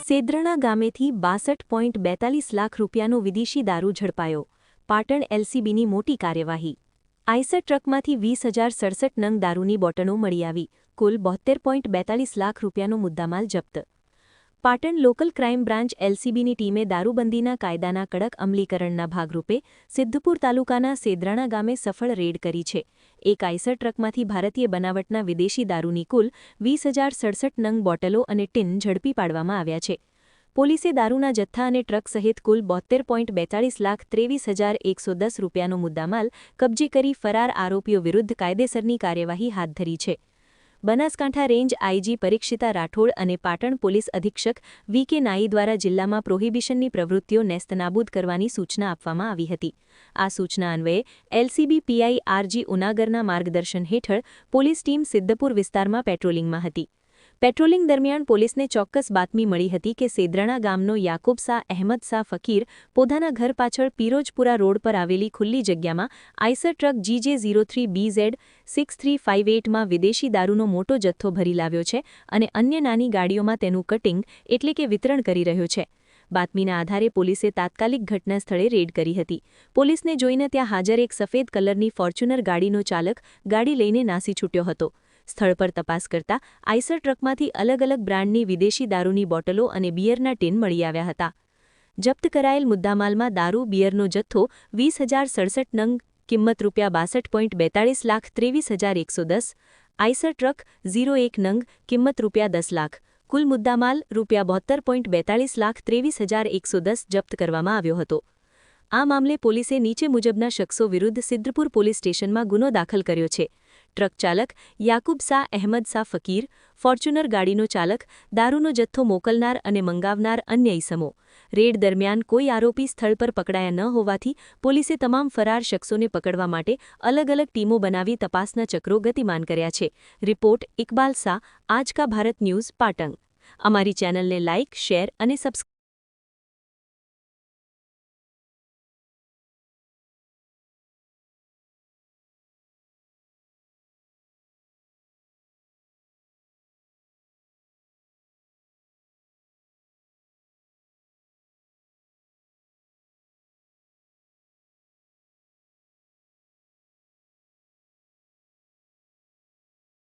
સેદ્રણા ગામેથી 62.42 લાખ રૂપિયાનો વિદેશી દારૂ ઝડપાયો. પાટણ એલસીબીની મોટી કાર્યવાહી. આઈસર ટ્રકમાંથી 20,067 નંગ દારૂની બોટલો મળી આવી. કુલ 72.42 લાખ રૂપિયાનો મુદ્દામાલ જપ્ત. પાટણ લોકલ ક્રાઇમ બ્રાન્ચ એલસીબીની ટીમે દારૂબંધીના કાયદાના કડક અમલીકરણના ભાગરૂપે સિદ્ધપુર તાલુકાના સેદ્રાણા ગામે સફળ રેડ કરી છે. એક આઈસર ટ્રકમાંથી ભારતીય બનાવટના વિદેશી દારૂની કુલ 20,067 નંગ બોટલો અને ટીન ઝડપી પાડવામાં આવ્યા છે. પોલીસે દારૂના જથ્થા અને ટ્રક સહિત કુલ 72,43,23,110 રૂપિયાનો મુદ્દામાલ કબજે કરી ફરાર આરોપીઓ વિરુદ્ધ કાયદેસરની કાર્યવાહી હાથ ધરી છે. બનાસકાંઠા રેન્જ આઈજી પરીક્ષિતા રાઠોડ અને પાટણ પોલીસ અધિક્ષક વી.કે. નાઈ દ્વારા જિલ્લામાં પ્રોહિબિશનની પ્રવૃત્તિઓ નેસ્તનાબૂદ કરવાની સૂચના આપવામાં આવી હતી. આ સૂચના અન્વયે એલસીબી પીઆઈ આરજી ઉનાગરના માર્ગદર્શન હેઠળ પોલીસ ટીમ સિદ્ધપુર વિસ્તારમાં પેટ્રોલિંગમાં હતી. પેટ્રોલિંગ દરમિયાન પોલીસને ચોક્કસ બાતમી મળી હતી કે સેદ્રણા ગામનો યાકુબ શાહ અહેમદ શાહ ફકીર પોતાના ઘર પાછળ પીરોજપુરા રોડ પર આવેલી ખુલ્લી જગ્યામાં આઈસર ટ્રક GJ03BZ6358 માં વિદેશી દારૂનો મોટો જથ્થો ભરી લાવ્યો છે અને અન્ય નાની ગાડીઓમાં તેનું કટિંગ એટલે કે વિતરણ કરી રહ્યો છે. બાતમીના આધારે પોલીસે તાત્કાલિક ઘટના સ્થળે રેડ કરી હતી. પોલીસને જોઈને ત્યાં હાજર એક સફેદ કલરની ફોર્ચ્યુનર ગાડીનો ચાલક ગાડી લઈને નાસી છૂટ્યો હતો. સ્થળ પર તપાસ કરતા આઈસર ટ્રકમાંથી અલગ અલગ બ્રાન્ડની વિદેશી દારૂની બોટલો અને બિયરના ટીન મળી આવ્યા હતા. જપ્ત કરાયેલ મુદ્દામાલમાં દારૂ બિયરનો જથ્થો 20,067 નંગ કિંમત ₹62.42 લાખ 23,110, આઈસર ટ્રક 01 નંગ કિંમત ₹10 લાખ. કુલ મુદ્દામાલ ₹72.42 લાખ 23,110 જપ્ત કરવામાં આવ્યો હતો. આ મામલે પોલીસે નીચે મુજબના શખ્સો વિરુદ્ધ સિદ્ધપુર પોલીસ સ્ટેશનમાં ગુનો દાખલ કર્યો છે. ટ્રક ચાલક યાકુબ શાહ અહેમદ શાહ ફકીર, ફોર્ચ્યુનર ગાડીનો ચાલક, દારૂનો જથ્થો મોકલનાર અને મંગાવનાર અન્ય ઇસમો. રેડ દરમિયાન કોઈ આરોપી સ્થળ પર પકડાયા ન હોવાથી પોલીસે તમામ ફરાર શખ્સોને પકડવા માટે અલગ અલગ ટીમો બનાવી તપાસના ચક્રો ગતિમાન કર્યા છે. રિપોર્ટ ઇકબાલ શાહ, આજ કા ભારત ન્યૂઝ, પાટણ. અમારી ચેનલને લાઇક, શેર અને સબસ્ક્રાઇબ